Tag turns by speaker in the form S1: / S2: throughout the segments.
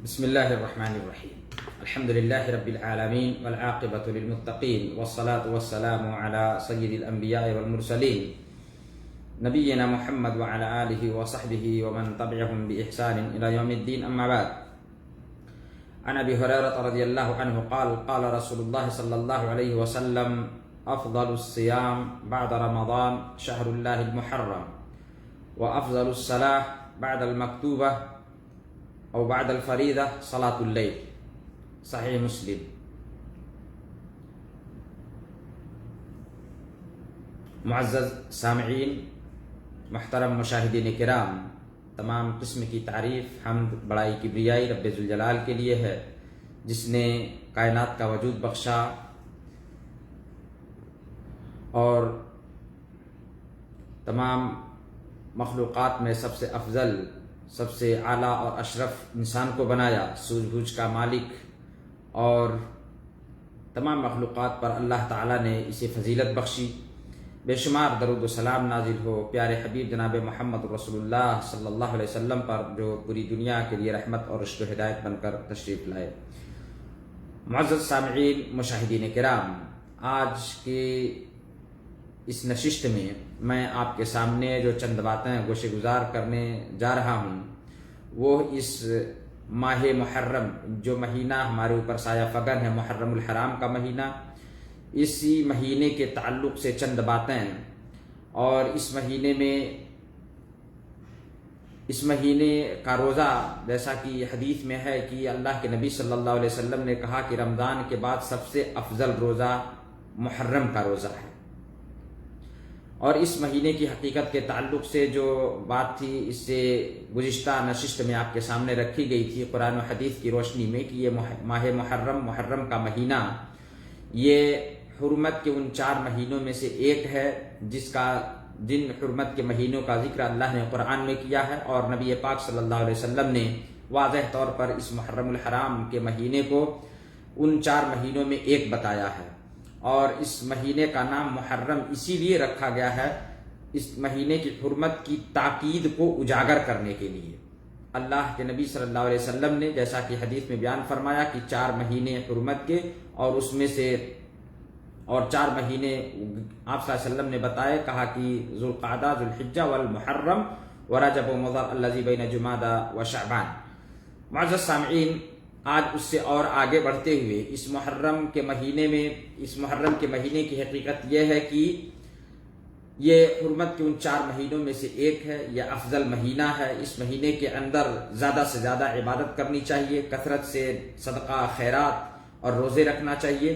S1: بسم الله الرحمن الرحيم. الحمد لله رب العالمين والعاقبة للمتقين والصلاة والسلام على سيد الأنبياء والمرسلين نبينا محمد وعلى آله وصحبه ومن تبعهم بإحسان إلى يوم الدين. أما بعد، عن أبي هريرة رضي الله عنه قال قال رسول الله صلى الله عليه وسلم: أفضل الصيام بعد رمضان شهر الله المحرم، وأفضل الصلاة بعد المكتوبة او بعد الفریضہ صلاۃ اللیل. صحیح مسلم. معزز سامعین، محترم مشاہدین کرام، تمام قسم کی تعریف، حمد، بڑائی، کبریائی رب ذوالجلال کے لیے ہے، جس نے کائنات کا وجود بخشا اور تمام مخلوقات میں سب سے افضل، سب سے اعلیٰ اور اشرف انسان کو بنایا، سوجھ بوجھ کا مالک، اور تمام مخلوقات پر اللہ تعالیٰ نے اسے فضیلت بخشی. بے شمار درود و سلام نازل ہو پیارے حبیب جناب محمد رسول اللہ صلی اللہ علیہ وسلم پر، جو پوری دنیا کے لیے رحمت اور رشد و ہدایت بن کر تشریف لائے. معزز سامعین، مشاہدین کرام، آج کے اس نشست میں آپ کے سامنے جو چند باتیں گوشے گزار کرنے جا رہا ہوں، وہ اس ماہ محرم، جو مہینہ ہمارے اوپر سایہ فگن ہے، محرم الحرام کا مہینہ، اسی مہینے کے تعلق سے چند باتیں. اور اس مہینے کا روزہ، جیسا کہ حدیث میں ہے کہ اللہ کے نبی صلی اللہ علیہ وسلم نے کہا کہ رمضان کے بعد سب سے افضل روزہ محرم کا روزہ ہے. اور اس مہینے کی حقیقت کے تعلق سے جو بات تھی، اس سے گزشتہ نشست میں آپ کے سامنے رکھی گئی تھی قرآن و حدیث کی روشنی میں، کہ یہ ماہ محرم کا مہینہ، یہ حرمت کے ان 4 مہینوں میں سے ایک ہے، جن حرمت کے مہینوں کا ذکر اللہ نے قرآن میں کیا ہے، اور نبی پاک صلی اللہ علیہ وسلم نے واضح طور پر اس محرم الحرام کے مہینے کو ان 4 مہینوں میں ایک بتایا ہے. اور اس مہینے کا نام محرم اسی لیے رکھا گیا ہے، اس مہینے کی حرمت کی تاکید کو اجاگر کرنے کے لیے. اللہ کے نبی صلی اللہ علیہ وسلم نے جیسا کہ حدیث میں بیان فرمایا کہ 4 مہینے حرمت کے، اور اس میں سے 4 مہینے آپ صلی اللہ علیہ وسلم نے بتائے، کہا کہ ذوالقعدہ، ذوالحجہ والمحرم ورجب ومضر الذی بین جمادی وشعبان. معزز سامعین، آج اس سے اور آگے بڑھتے ہوئے اس محرم کے مہینے کی حقیقت یہ ہے کہ یہ حرمت کے ان 4 مہینوں میں سے ایک ہے، یہ افضل مہینہ ہے. اس مہینے کے اندر زیادہ سے زیادہ عبادت کرنی چاہیے، کثرت سے صدقہ، خیرات اور روزے رکھنا چاہیے.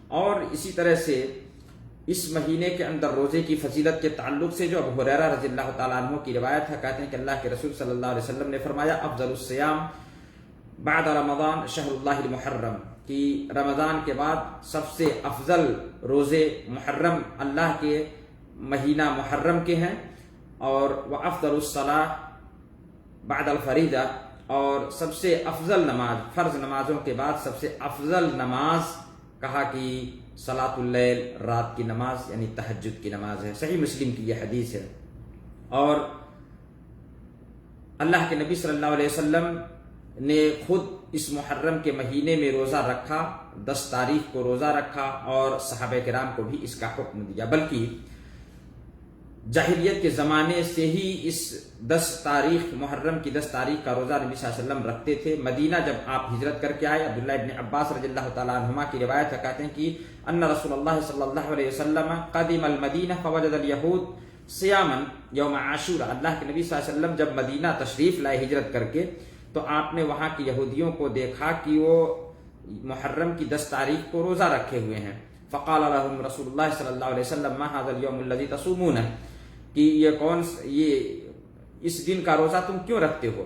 S1: اور اسی طرح سے اس مہینے کے اندر روزے کی فضیلت کے تعلق سے جو ابو ہریرہ رضی اللہ تعالیٰ عنہ کی روایت ہے، کہتے ہیں کہ اللہ کے رسول صلی اللہ علیہ وسلم نے فرمایا: افضل الصیام بعد رمضان شہر اللہ المحرم، کہ رمضان کے بعد سب سے افضل روزے محرم، اللہ کے مہینہ محرم کے ہیں. اور وافضل الصلاۃ بعد الفریضہ، اور سب سے افضل نماز، فرض نمازوں کے بعد سب سے افضل نماز کہا کہ صلاۃ اللیل، رات کی نماز، یعنی تہجد کی نماز ہے. صحیح مسلم کی یہ حدیث ہے. اور اللہ کے نبی صلی اللہ علیہ وسلم نے خود اس محرم کے مہینے میں روزہ رکھا، 10 تاریخ کو روزہ رکھا، اور صحابہ کرام کو بھی اس کا حکم دیا. بلکہ جاہلیت کے زمانے سے ہی اس 10 تاریخ، محرم کی 10 تاریخ کا روزہ نبی صلی اللہ علیہ وسلم رکھتے تھے. مدینہ جب آپ ہجرت کر کے آئے، عبداللہ ابن عباس رضی اللہ تعالیٰ عنہما کی روایت ہے، کہتے ہیں کہ ان رسول اللہ صلی اللہ علیہ وسلم قدم المدینہ فوجد الیہود صیاما یوم عاشورہ. اللہ کے نبی صلی اللہ علیہ وسلم جب مدینہ تشریف لائے ہجرت کر کے، تو آپ نے وہاں کے یہودیوں کو دیکھا کہ وہ محرم کی 10 تاریخ کو روزہ رکھے ہوئے ہیں. فقال لهم رسول اللہ صلی اللہ علیہ وسلم: ما هذا اليوم الذي تصومون، کہ یہ اس دن کا روزہ تم کیوں رکھتے ہو؟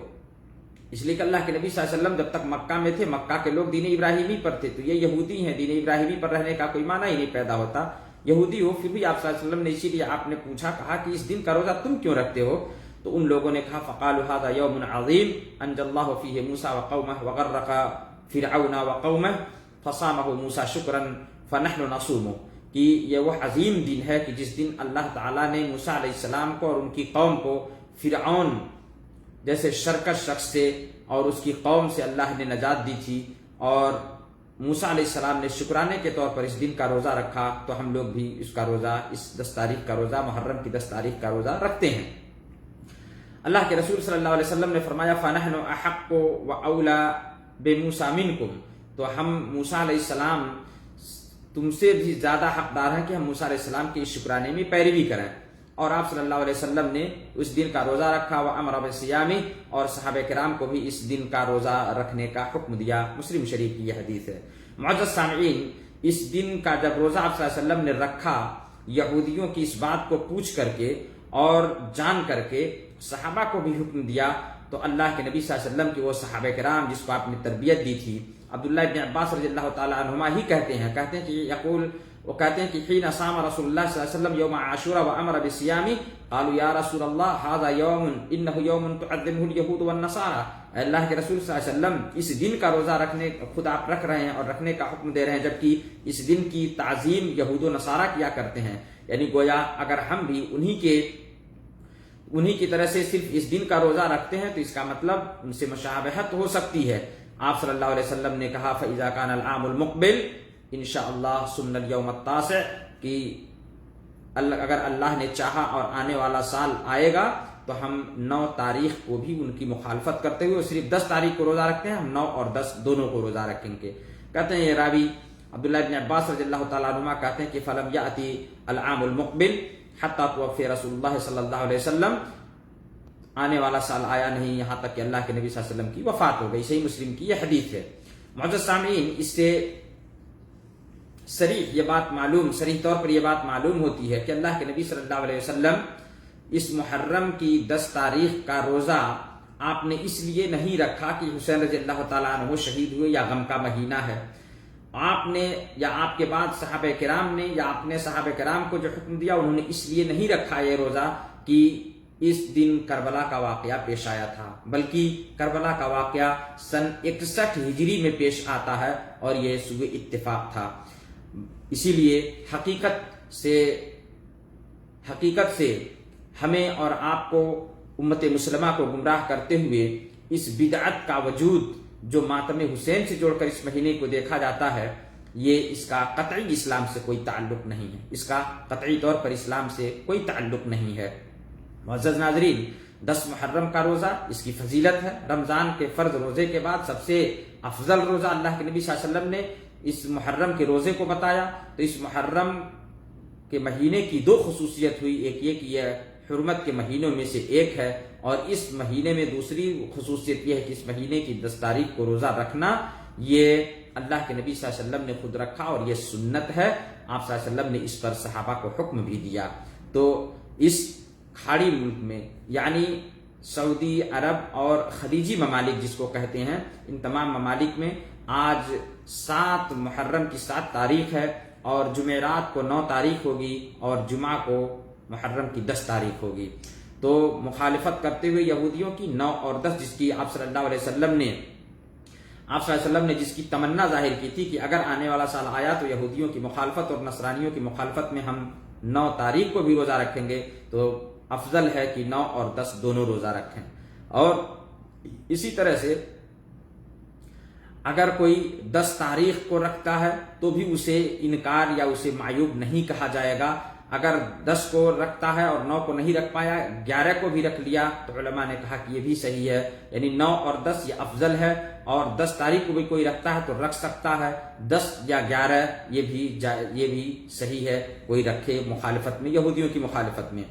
S1: اس لیے کہ اللہ کے نبی صلی اللہ علیہ وسلم جب تک مکہ میں تھے، مکہ کے لوگ دین ابراہیمی پر تھے، تو یہ یہودی ہیں، دین ابراہیمی پر رہنے کا کوئی معنی ہی نہیں پیدا ہوتا. یہودی ہو، پھر بھی آپ صلی اللہ علیہ وسلم نے اسی لیے آپ نے پوچھا، کہا کہ اس دن کا روزہ تم کیوں رکھتے ہو؟ تو ان لوگوں نے کہا: فقالوا هذا يوم عظيم انجى الله فيه موسى وقومه وغرق فرعون وقومه فصامه موسى شكرا فنحن نصومه، کہ یہ وہ عظیم دن ہے کہ جس دن اللہ تعالیٰ نے موسیٰ علیہ السلام کو اور ان کی قوم کو فرعون جیسے شرکش شخص سے اور اس کی قوم سے اللہ نے نجات دی تھی، اور موسیٰ علیہ السلام نے شکرانے کے طور پر اس دن کا روزہ رکھا، تو ہم لوگ بھی اس کا روزہ، اس 10 تاریخ کا روزہ، محرم کی 10 تاریخ کا روزہ رکھتے ہیں۔ اللہ کے رسول صلی اللہ علیہ وسلم نے فرمایا فَنَحْنُ أَحَقُّ وَأَوْلَى بِمُوسَىٰ مِنْكُمْ، تو ہم موسیٰ علیہ السلام تم سے بھی زیادہ حقدار ہیں کہ ہم موسیٰ علیہ السلام کے اس شکرانے میں پیروی کریں۔ اور آپ صلی اللہ علیہ وسلم نے اس دن کا روزہ رکھا، وَأَمَرَ بِالصِّيَامِ، اور صحابہ کرام کو بھی اس دن کا روزہ رکھنے کا حکم دیا۔ مسلم شریف کی یہ حدیث ہے۔ معزز سامعین، اس دن کا جب روزہ آپ صلی اللہ علیہ وسلم نے رکھا، یہودیوں کی اس بات کو پوچھ کر کے اور جان کر کے صحابہ کو بھی حکم دیا، تو اللہ کے نبی صلی اللہ علیہ وسلم کے وہ صحابہ کرام جس کو آپ نے تربیت دی تھی، عبداللہ ابن عباس رضی اللہ تعالی عنہما ہی کہتے ہیں کہ حین صام رسول اللہ صلی اللہ علیہ وسلم یوم عاشوراء وامر بالصیام قالوا یا رسول اللہ ھذا یوم انہ یوم تعظمہ الیہود والنصارى، اللہ کے رسول صلی اللہ علیہ وسلم اس دن کا روزہ رکھنے خود آپ رکھ رہے ہیں اور رکھنے کا حکم دے رہے ہیں، جبکہ اس دن کی تعظیم یہود و نصارہ کیا کرتے ہیں۔ یعنی گویا اگر ہم بھی انہی کی طرح سے صرف اس دن کا روزہ رکھتے ہیں تو اس کا مطلب ان سے مشابہت ہو سکتی ہے۔ آپ صلی اللہ علیہ وسلم نے کہا فَإِذَا كَانَ الْعَامُ الْمُقْبِلُ انشاءاللہ سُمْنَ الْيَوْمَ التَّاسِعَ، کہ اگر اللہ نے چاہا اور آنے والا سال آئے گا تو ہم 9 تاریخ کو بھی ان کی مخالفت کرتے ہوئے صرف 10 تاریخ کو روزہ رکھتے ہیں، ہم 9 اور 10 دونوں کو روزہ رکھیں گے۔ کہتے ہیں یہ راوی عبداللہ ابن عباس رضی اللہ تعالیٰ عنہما کہتے ہیں کہ فَلَمْ يَأْتِ الْعَامُ الْمُقْبِلُ حَتَّى تُوَفِّيَ رسول اللہ صلی اللہ علیہ وسلم، آنے والا سال آیا نہیں یہاں تک کہ اللہ کے نبی صلی اللہ علیہ وسلم کی وفات ہو گئی۔ صحیح مسلم کی یہ حدیث ہے۔ معزز سامعین، اس سے صریح طور پر یہ بات معلوم ہوتی ہے کہ اللہ کے نبی صلی اللہ علیہ وسلم اس محرم کی 10 تاریخ کا روزہ آپ نے اس لیے نہیں رکھا کہ حسین رضی اللہ تعالیٰ عنہ شہید ہوئے یا غم کا مہینہ ہے۔ آپ نے یا آپ کے بعد صحابہ کرام نے یا آپ نے صحابہ کرام کو جو حکم دیا انہوں نے اس لیے نہیں رکھا یہ روزہ کہ اس دن کربلا کا واقعہ پیش آیا تھا، بلکہ کربلا کا واقعہ سن 61 ہجری میں پیش آتا ہے اور یہ سوء اتفاق تھا۔ اسی لیے حقیقت سے ہمیں اور آپ کو، امت مسلمہ کو گمراہ کرتے ہوئے اس بدعت کا وجود جو ماتم حسین سے جوڑ کر اس مہینے کو دیکھا جاتا ہے، یہ اس کا قطعی اسلام سے کوئی تعلق نہیں ہے، اس کا قطعی طور پر اسلام سے کوئی تعلق نہیں ہے۔ معزز ناظرین، 10 محرم کا روزہ اس کی فضیلت ہے۔ رمضان کے فرض روزے کے بعد سب سے افضل روزہ اللہ کے نبی صلی اللہ علیہ وسلم نے اس محرم کے روزے کو بتایا، تو اس محرم کے مہینے کی 2 خصوصیت ہوئی، ایک یہ کہ یہ حرمت کے مہینوں میں سے ایک ہے، اور اس مہینے میں دوسری خصوصیت یہ ہے کہ اس مہینے کی 10 تاریخ کو روزہ رکھنا یہ اللہ کے نبی صلی اللہ علیہ وسلم نے خود رکھا اور یہ سنت ہے۔ آپ صلی اللہ علیہ وسلم نے اس پر صحابہ کو حکم بھی دیا۔ تو اس کھاڑی ملک میں یعنی سعودی عرب اور خلیجی ممالک جس کو کہتے ہیں، ان تمام ممالک میں آج 7 محرم کی 7 تاریخ ہے، اور جمعرات کو 9 تاریخ ہوگی اور جمعہ کو محرم کی 10 تاریخ ہوگی۔ تو مخالفت کرتے ہوئے یہودیوں کی 9 اور 10 جس کی آپ صلی اللہ علیہ وسلم نے جس کی تمنا ظاہر کی تھی کہ اگر آنے والا سال آیا تو یہودیوں کی مخالفت اور نصرانیوں کی مخالفت میں ہم 9 تاریخ کو بھی روزہ رکھیں گے، تو افضل ہے کہ 9 اور 10 دونوں روزہ رکھیں۔ اور اسی طرح سے اگر کوئی 10 تاریخ کو رکھتا ہے تو بھی اسے انکار یا اسے معیوب نہیں کہا جائے گا۔ اگر 10 کو رکھتا ہے اور 9 کو نہیں رکھ پایا، 11 کو بھی رکھ لیا، تو علماء نے کہا کہ یہ بھی صحیح ہے، یعنی 9 اور 10 یہ افضل ہے، اور 10 تاریخ کو بھی کوئی رکھتا ہے تو رکھ سکتا ہے، 10 یا 11 یہ بھی صحیح ہے، کوئی رکھے مخالفت میں، یہودیوں کی مخالفت میں۔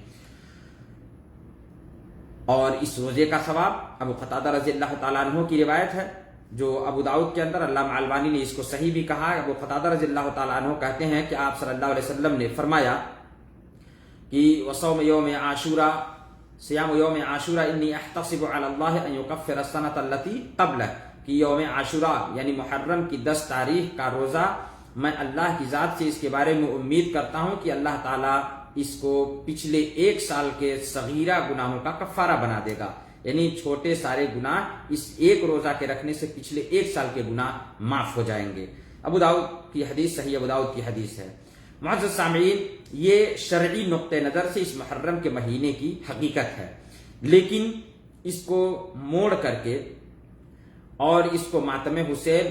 S1: اور اس روزے کا ثواب ابو قتادہ رضی اللہ تعالیٰ عنہ کی روایت ہے جو ابو داؤد کے اندر، علامہ البانی نے اس کو صحیح بھی کہا۔ ابو قتادہ رضی اللہ تعالیٰ عنہ کہتے ہیں کہ آپ صلی اللہ علیہ وسلم نے فرمایا کہ وصوم یوم عاشوراء صیام یوم عاشوراء انی احتسب علی اللہ ان یکفر السنۃ التی قبلہ، کہ یوم عاشوراء یعنی محرم کی 10 تاریخ کا روزہ میں اللہ کی ذات سے اس کے بارے میں امید کرتا ہوں کہ اللہ تعالیٰ اس کو پچھلے 1 سال کے صغیرہ گناہوں کا کفارہ بنا دے گا، یعنی چھوٹے سارے گناہ اس ایک روزہ کے رکھنے سے پچھلے 1 سال کے گناہ معاف ہو جائیں گے۔ ابو داؤد کی حدیث، صحیح ابو داؤد کی حدیث ہے۔ معزز سامعین، یہ شرعی نقطہ نظر سے اس محرم کے مہینے کی حقیقت ہے، لیکن اس کو موڑ کر کے اور اس کو ماتم حسین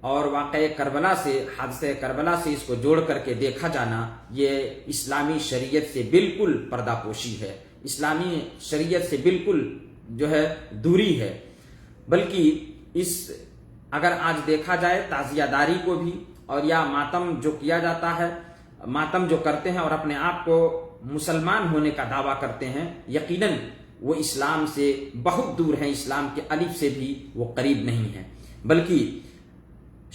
S1: اور واقعہ کربلا سے، حادثہ کربلا سے اس کو جوڑ کر کے دیکھا جانا، یہ اسلامی شریعت سے بالکل پردہ پوشی ہے، اسلامی شریعت سے بالکل جو ہے دوری ہے۔ بلکہ اگر آج دیکھا جائے تعزیہ داری کو بھی اور یا ماتم جو کیا جاتا ہے، ماتم جو کرتے ہیں اور اپنے آپ کو مسلمان ہونے کا دعویٰ کرتے ہیں، یقیناً وہ اسلام سے بہت دور ہیں، اسلام کے الف سے بھی وہ قریب نہیں ہیں۔ بلکہ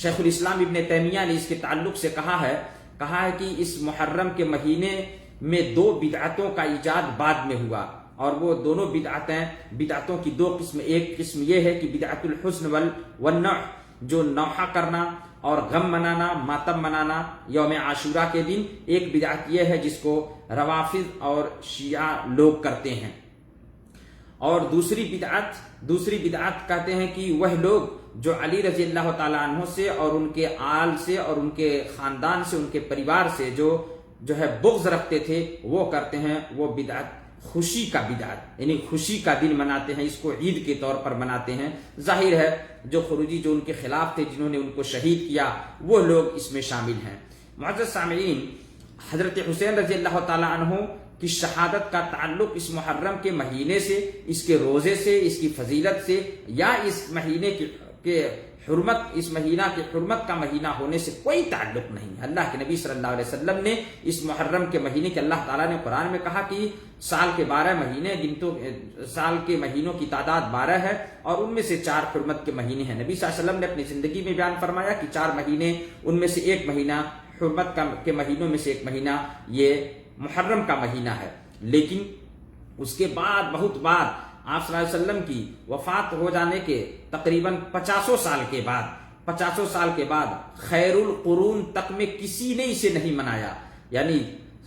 S1: شیخ الاسلام ابن تیمیہ نے اس کے تعلق سے کہا ہے کہ اس محرم کے مہینے میں 2 بدعتوں کا ایجاد بعد میں ہوا، اور وہ دونوں بدعتوں کی 2 قسم، ایک قسم یہ ہے کہ بدعت الحزن والنوح، جو نوحہ کرنا اور غم منانا، ماتم منانا یوم عاشورہ کے دن، ایک بدعت یہ ہے جس کو روافض اور شیعہ لوگ کرتے ہیں، اور دوسری بدعت کہتے ہیں کہ وہ لوگ جو علی رضی اللہ تعالیٰ عنہ سے اور ان کے آل سے اور ان کے خاندان سے، ان کے پریوار سے جو ہے بغض رکھتے تھے، وہ کرتے ہیں وہ بدعت، خوشی کا بدعت، یعنی خوشی کا دن مناتے ہیں، اس کو عید کے طور پر مناتے ہیں۔ ظاہر ہے جو خروجی جو ان کے خلاف تھے، جنہوں نے ان کو شہید کیا، وہ لوگ اس میں شامل ہیں۔ معزز سامعین، حضرت حسین رضی اللہ تعالیٰ عنہ کی شہادت کا تعلق اس محرم کے مہینے سے، اس کے روزے سے، اس کی فضیلت سے، یا اس مہینے کے حرمت، اس مہینہ کے حرمت کا مہینہ ہونے سے کوئی تعلق نہیں۔ اللہ کے نبی صلی اللہ علیہ وسلم نے اس محرم کے مہینے کے، اللہ تعالیٰ نے قرآن میں کہا کہ سال کے 12 مہینے سال کے مہینوں کی تعداد 12 ہے، اور ان میں سے 4 حرمت کے مہینے ہیں۔ نبی صلی اللہ علیہ وسلم نے اپنی زندگی میں بیان فرمایا کہ 4 مہینے، ان میں سے ایک مہینہ حرمت کے مہینوں میں سے ایک مہینہ یہ محرم کا مہینہ ہے۔ لیکن اس کے بعد بہت بعد آپ صلی اللہ علیہ وسلم کی وفات ہو جانے کے تقریباً 50 سال کے بعد خیر القرون تک میں کسی نے اسے نہیں منایا، یعنی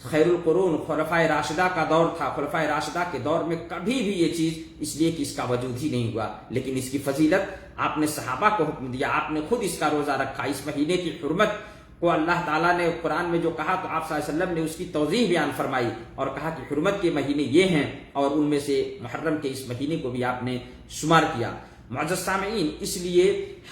S1: خیر القرون خلفائے راشدہ کا دور تھا، خلفائے راشدہ کے دور میں کبھی بھی یہ چیز، اس لیے کہ اس کا وجود ہی نہیں ہوا، لیکن اس کی فضیلت آپ نے صحابہ کو حکم دیا، آپ نے خود اس کا روزہ رکھا۔ اس مہینے کی حرمت کو اللہ تعالیٰ نے قرآن میں جو کہا تو آپ صلی اللہ علیہ وسلم نے اس کی توضیح بیان فرمائی اور کہا کہ حرمت کے مہینے یہ ہیں، اور ان میں سے محرم کے اس مہینے کو بھی آپ نے شمار کیا۔ معزز سامعین، اس لیے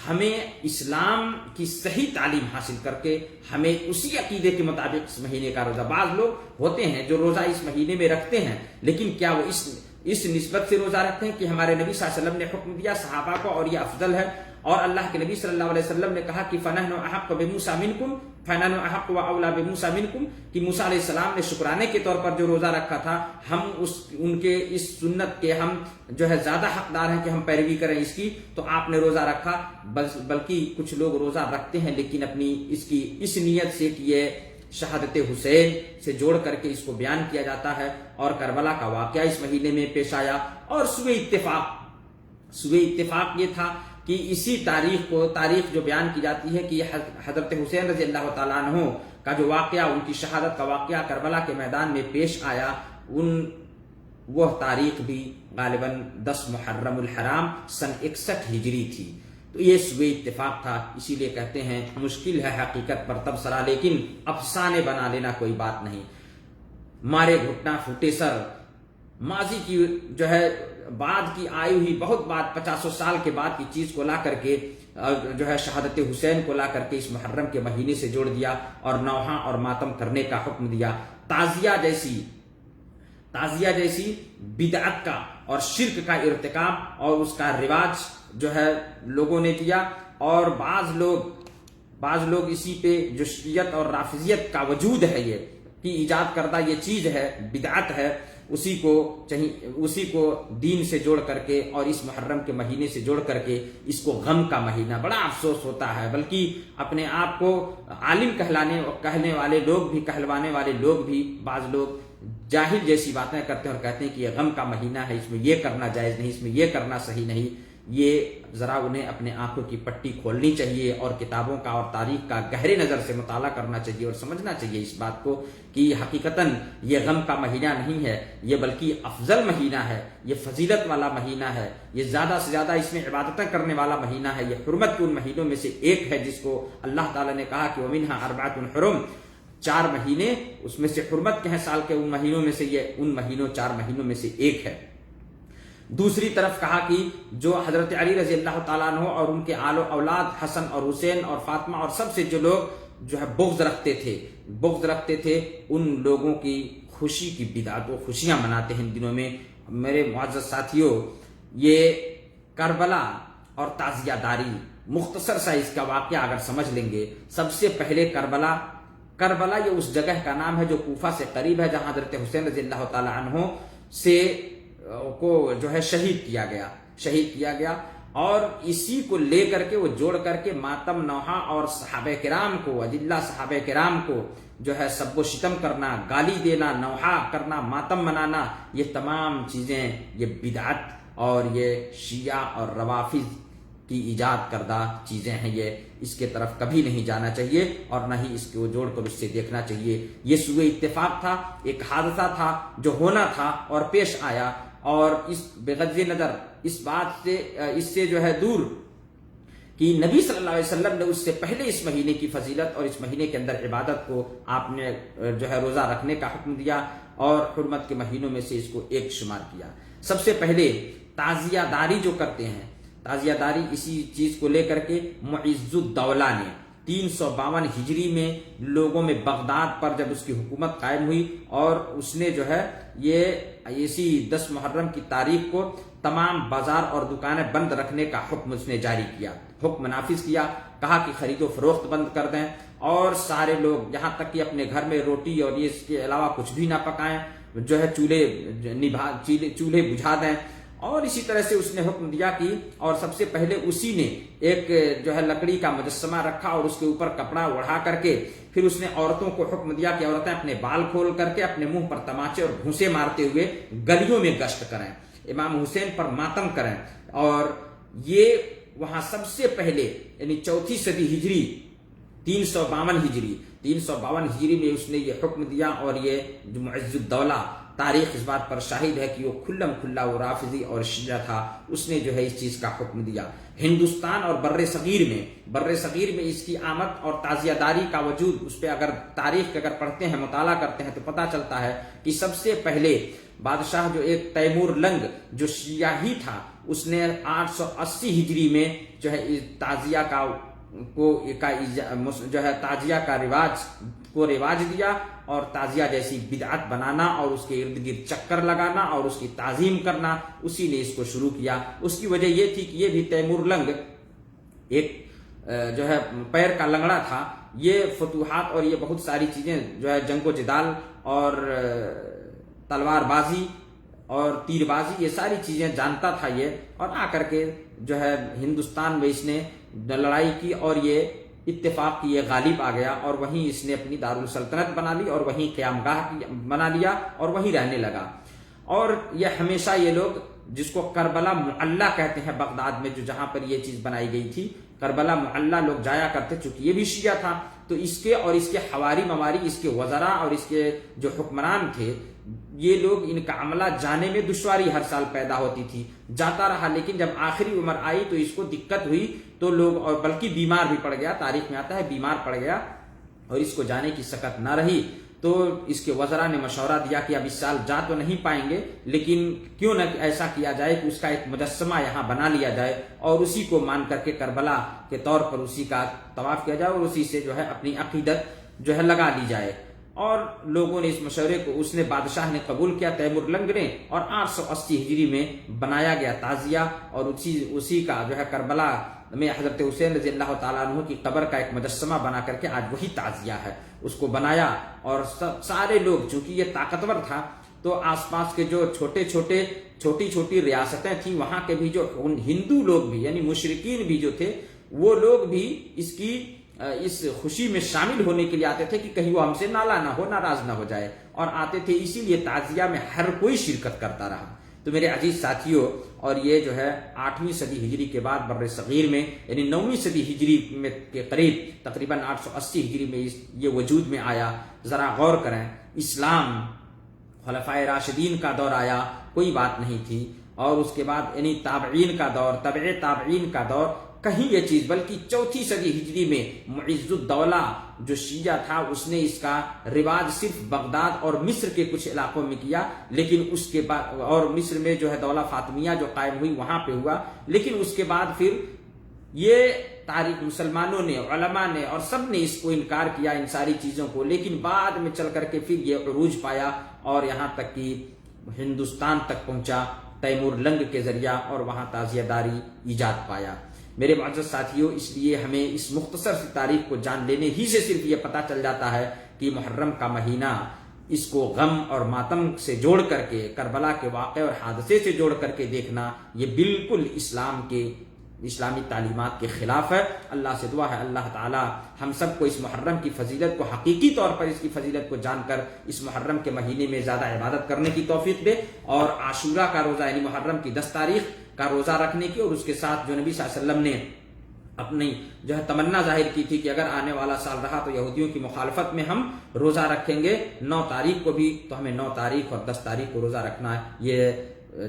S1: ہمیں اسلام کی صحیح تعلیم حاصل کر کے ہمیں اسی عقیدے کے مطابق اس مہینے کا روزہ، بعض لوگ ہوتے ہیں جو روزہ اس مہینے میں رکھتے ہیں، لیکن کیا وہ اس نسبت سے روزہ رکھتے ہیں کہ ہمارے نبی صلی اللہ علیہ وسلم نے حکم دیا صحابہ کو اور یہ افضل ہے، اور اللہ کے نبی صلی اللہ علیہ وسلم نے کہا کہ فَنَحْنُ أَحَقُّ بِمُوسَىٰ مِنْكُمْ فَنَحْنُ أَحَقُّ وَأَوْلَىٰ بِمُوسَىٰ مِنْكُمْ، کہ موسیٰ علیہ السلام نے شکرانے کے طور پر جو روزہ رکھا تھا، ہم ان کے اس سنت کے ہم جو ہے زیادہ حقدار ہیں کہ ہم پیروی کریں اس کی، تو آپ نے روزہ رکھا۔ بلکہ کچھ لوگ روزہ رکھتے ہیں لیکن اپنی اس نیت سے کہ یہ شہادت حسین سے جوڑ کر کے اس کو بیان کیا جاتا ہے، اور کربلا کا واقعہ اس مہینے میں پیش آیا، اور سوء اتفاق یہ تھا کہ اسی تاریخ جو بیان کی جاتی ہے کہ حضرت حسین رضی اللہ تعالیٰ عنہ کا جو واقعہ، ان کی شہادت کا واقعہ کربلا کے میدان میں پیش آیا، وہ تاریخ بھی غالباً 10 محرم الحرام سن 61 ہجری تھی۔ تو یہ سوء اتفاق تھا، اسی لیے کہتے ہیں مشکل ہے حقیقت پر تبصرہ، لیکن افسانے بنا لینا کوئی بات نہیں۔ مارے گھٹنا پھوٹے سر، ماضی کی جو ہے بعد کی آئی ہوئی بہت بعد 50 سال کے بعد کی چیز کو لا کر کے جو ہے شہادت حسین کو لا کر کے اس محرم کے مہینے سے جوڑ دیا اور نوحہ اور ماتم کرنے کا حکم دیا۔ تعزیہ جیسی بدعت کا اور شرک کا ارتکاب اور اس کا رواج جو ہے لوگوں نے کیا، اور بعض لوگ اسی پہ جو شیعت اور رافضیت کا وجود ہے، یہ کہ ایجاد کردہ یہ چیز ہے، بدعت ہے، اسی کو دین سے جوڑ کر کے اور اس محرم کے مہینے سے جوڑ کر کے اس کو غم کا مہینہ، بڑا افسوس ہوتا ہے۔ بلکہ اپنے آپ کو عالم کہلوانے والے لوگ بھی بعض لوگ جاہل جیسی باتیں کرتے ہیں اور کہتے ہیں کہ یہ غم کا مہینہ ہے، اس میں یہ کرنا جائز نہیں، اس میں یہ کرنا صحیح نہیں۔ یہ ذرا انہیں اپنے آنکھوں کی پٹی کھولنی چاہیے اور کتابوں کا اور تاریخ کا گہرے نظر سے مطالعہ کرنا چاہیے اور سمجھنا چاہیے اس بات کو کہ حقیقتاً یہ غم کا مہینہ نہیں ہے، یہ بلکہ افضل مہینہ ہے، یہ فضیلت والا مہینہ ہے، یہ زیادہ سے زیادہ اس میں عبادتیں کرنے والا مہینہ ہے، یہ حرمت کے ان مہینوں میں سے ایک ہے جس کو اللہ تعالیٰ نے کہا کہ وَمِنْهَا أَرْبَعَةٌ حُرُمٌ، 4 مہینے اس میں سے حرمت کے ہیں سال کے ان مہینوں میں سے، یہ ان 4 مہینوں میں سے ایک ہے۔ دوسری طرف کہا کہ جو حضرت علی رضی اللہ تعالیٰ عنہ اور ان کے آل و اولاد حسن اور حسین اور فاطمہ اور سب سے جو لوگ جو ہے بغض رکھتے تھے ان لوگوں کی خوشی کی بدعت و خوشیاں مناتے ہیں ان دنوں میں۔ میرے معزز ساتھیوں، یہ کربلا اور تعزیہ داری، مختصر سا اس کا واقعہ اگر سمجھ لیں گے، سب سے پہلے کربلا یہ اس جگہ کا نام ہے جو کوفہ سے قریب ہے، جہاں حضرت حسین رضی اللہ تعالی عنہ سے کو جو ہے شہید کیا گیا اور اسی کو لے کر کے وہ جوڑ کر کے ماتم نوحہ اور صحابہ کرام کو، اجلہ صحابہ کرام کو جو ہے سب و شتم کرنا، گالی دینا، نوحہ کرنا، ماتم منانا، یہ تمام چیزیں یہ بدعت اور یہ شیعہ اور روافض کی ایجاد کردہ چیزیں ہیں۔ یہ اس کے طرف کبھی نہیں جانا چاہیے اور نہ ہی اس کو جوڑ کر اس سے دیکھنا چاہیے۔ یہ سوء اتفاق تھا، ایک حادثہ تھا جو ہونا تھا اور پیش آیا، اور اس بغض نظر اس بات سے اس سے جو ہے دور کہ نبی صلی اللہ علیہ وسلم نے اس سے پہلے اس مہینے کی فضیلت اور اس مہینے کے اندر عبادت کو آپ نے جو ہے روزہ رکھنے کا حکم دیا اور حرمت کے مہینوں میں سے اس کو ایک شمار کیا۔ سب سے پہلے تعزیہ داری جو کرتے ہیں، تعزیہ داری اسی چیز کو لے کر کے معز الدولہ نے 352 ہجری میں لوگوں میں بغداد پر جب اس کی حکومت قائم ہوئی اور اس نے جو ہے یہ اسی 10 محرم کی تاریخ کو تمام بازار اور دکانیں بند رکھنے کا حکم اس نے جاری کیا، حکم نافذ کیا، کہا کہ خرید و فروخت بند کر دیں اور سارے لوگ یہاں تک کہ اپنے گھر میں روٹی اور یہ اس کے علاوہ کچھ بھی نہ پکائیں، جو ہے چولہے بجھا دیں۔ اور اسی طرح سے اس نے حکم دیا کہ اور سب سے پہلے اسی نے ایک جو ہے لکڑی کا مجسمہ رکھا اور اس کے اوپر کپڑا اڑا کر کے پھر اس نے عورتوں کو حکم دیا کہ عورتیں اپنے بال کھول کر کے اپنے منہ پر تماچے اور گھونسے مارتے ہوئے گلیوں میں گشت کریں، امام حسین پر ماتم کریں۔ اور یہ وہاں سب سے پہلے یعنی 4 صدی ہجری 352 ہجری میں اس نے یہ حکم دیا، اور یہ جو معز الدولہ تاریخ اس بات پر شاہد ہے کہ وہ کھلم کھلا وہ رافضی اور شیعہ تھا، اس نے جو ہے اس چیز کا حکم دیا۔ ہندوستان اور بر صغیر میں اس کی آمد اور تعزیہ داری کا وجود، اس پہ اگر تاریخ اگر پڑھتے ہیں، مطالعہ کرتے ہیں تو پتہ چلتا ہے کہ سب سے پہلے بادشاہ جو ایک تیمور لنگ جو شیعہ ہی تھا، اس نے 880 ہجری میں جو ہے تعزیہ کا رواج دیا اور تعزیہ جیسی بدعت بنانا اور اس کے ارد گرد چکر لگانا اور اس کی تعظیم کرنا، اسی نے اس کو شروع کیا۔ اس کی وجہ یہ تھی کہ یہ بھی تیمور لنگ ایک جو ہے پیر کا لنگڑا تھا، یہ فتوحات اور یہ بہت ساری چیزیں جو ہے جنگ و جدال اور تلوار بازی اور تیر بازی یہ ساری چیزیں جانتا تھا یہ، اور آ کر کے جو ہے ہندوستان میں اس نے لڑائی کی اور یہ اتفاق کی یہ غالب آ گیا اور وہیں اس نے اپنی دارالسلطنت بنا لی اور وہیں قیام گاہ بنا لیا اور وہیں رہنے لگا۔ اور یہ ہمیشہ یہ لوگ جس کو کربلا معلّہ کہتے ہیں بغداد میں جو جہاں پر یہ چیز بنائی گئی تھی، کربلا معلّہ لوگ جایا کرتے، چونکہ یہ بھی شیعہ تھا تو اس کے اور اس کے حواری مماری، اس کے وزراء اور اس کے جو حکمران تھے، یہ لوگ ان کا عملہ جانے میں دشواری ہر سال پیدا ہوتی تھی، جاتا رہا، لیکن جب آخری عمر آئی تو اس کو دقت ہوئی تو لوگ اور بلکہ بیمار بھی پڑ گیا، تاریخ میں آتا ہے بیمار پڑ گیا اور اس کو جانے کی سکت نہ رہی تو اس کے وزراء نے مشورہ دیا کہ اب اس سال جا تو نہیں پائیں گے لیکن کیوں نہ ایسا کیا جائے کہ اس کا ایک مجسمہ یہاں بنا لیا جائے اور اسی کو مان کر کے کربلا کے طور پر اسی کا طواف کیا جائے اور اسی سے جو ہے اپنی عقیدت جو ہے لگا لی جائے۔ اور لوگوں نے اس مشورے کو، اس نے بادشاہ نے قبول کیا تیمور لنگ نے، اور 880 ہجری میں بنایا گیا تعزیہ اور اسی کا جو ہے کربلا میں حضرت حسین رضی اللہ تعالیٰ عنہ کی قبر کا ایک مجسمہ بنا کر کے آج وہی تعزیہ ہے، اس کو بنایا اور سارے لوگ، چونکہ یہ طاقتور تھا تو آس پاس کے جو چھوٹی چھوٹی ریاستیں تھیں وہاں کے بھی جو ہندو لوگ بھی یعنی مشرکین بھی جو تھے وہ لوگ بھی اس خوشی میں شامل ہونے کے لیے آتے تھے کہ کہیں وہ ہم سے نالا نہ ہو، ناراض نہ ہو جائے، اور آتے تھے، اسی لیے تعزیہ میں ہر کوئی شرکت کرتا رہا۔ تو میرے عزیز ساتھیوں، اور یہ جو ہے 8ویں صدی ہجری کے بعد بر صغیر میں یعنی 9ویں صدی ہجری میں کے قریب تقریباً 880 ہجری میں یہ وجود میں آیا۔ ذرا غور کریں، اسلام خلفائے راشدین کا دور آیا، کوئی بات نہیں تھی، اور اس کے بعد یعنی تابعین کا دور، تبع تابعین کا دور، کہیں یہ چیز، بلکہ 4 صدی ہجری میں معز الدولہ جو شیعہ تھا اس نے اس کا رواج صرف بغداد اور مصر کے کچھ علاقوں میں کیا، لیکن اس کے بعد اور مصر میں جو ہے دولہ فاطمیہ جو قائم ہوئی وہاں پہ ہوا، لیکن اس کے بعد پھر یہ تاریخ مسلمانوں نے، علماء نے اور سب نے اس کو انکار کیا ان ساری چیزوں کو، لیکن بعد میں چل کر کے پھر یہ عروج پایا اور یہاں تک کہ ہندوستان تک پہنچا تیمور لنگ کے ذریعہ اور وہاں تعزیہ داری ایجاد پایا۔ میرے معزز ساتھیوں، اس لیے ہمیں اس مختصر سی تاریخ کو جان لینے ہی سے صرف یہ پتہ چل جاتا ہے کہ محرم کا مہینہ، اس کو غم اور ماتم سے جوڑ کر کے، کربلا کے واقعے اور حادثے سے جوڑ کر کے دیکھنا، یہ بالکل اسلامی تعلیمات کے خلاف ہے۔ اللہ سے دعا ہے اللہ تعالی ہم سب کو اس محرم کی فضیلت کو، حقیقی طور پر اس کی فضیلت کو جان کر اس محرم کے مہینے میں زیادہ عبادت کرنے کی توفیق دے، اور عاشورہ کا روزہ یعنی محرم کی 10 تاریخ کا روزہ رکھنے کی، اور اس کے ساتھ جو نبی صلی اللہ علیہ وسلم نے اپنی جو ہے تمنا ظاہر کی تھی کہ اگر آنے والا سال رہا تو یہودیوں کی مخالفت میں ہم روزہ رکھیں گے 9 تاریخ کو بھی، تو ہمیں 9 تاریخ اور 10 تاریخ کو روزہ رکھنا ہے، یہ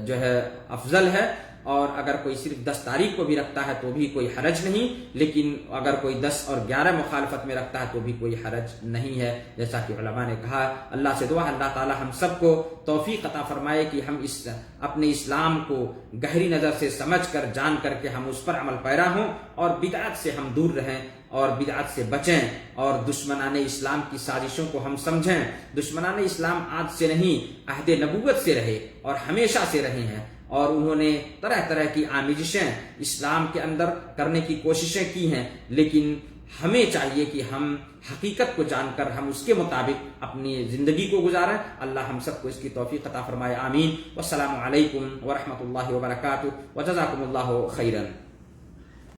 S1: جو ہے افضل ہے۔ اور اگر کوئی صرف 10 تاریخ کو بھی رکھتا ہے تو بھی کوئی حرج نہیں، لیکن اگر کوئی 10 اور 11 مخالفت میں رکھتا ہے تو بھی کوئی حرج نہیں ہے، جیسا کہ علماء نے کہا۔ اللہ سے دعا ہے اللہ تعالی ہم سب کو توفیق عطا فرمائے کہ ہم اپنے اسلام کو گہری نظر سے سمجھ کر، جان کر کے ہم اس پر عمل پیرا ہوں، اور بدعت سے ہم دور رہیں اور بدعت سے بچیں، اور دشمنان اسلام کی سازشوں کو ہم سمجھیں۔ دشمنان اسلام آج سے نہیں، عہد نبوت سے رہے اور ہمیشہ سے رہے ہیں، اور انہوں نے طرح طرح کی آمیزشیں اسلام کے اندر کرنے کی کوششیں کی ہیں، لیکن ہمیں چاہیے کہ ہم حقیقت کو جان کر ہم اس کے مطابق اپنی زندگی کو گزاریں۔ اللہ ہم سب کو اس کی توفیق عطا فرمائے، آمین۔ والسلام علیکم ورحمۃ اللہ وبرکاتہ، وجزاکم اللہ خیرا۔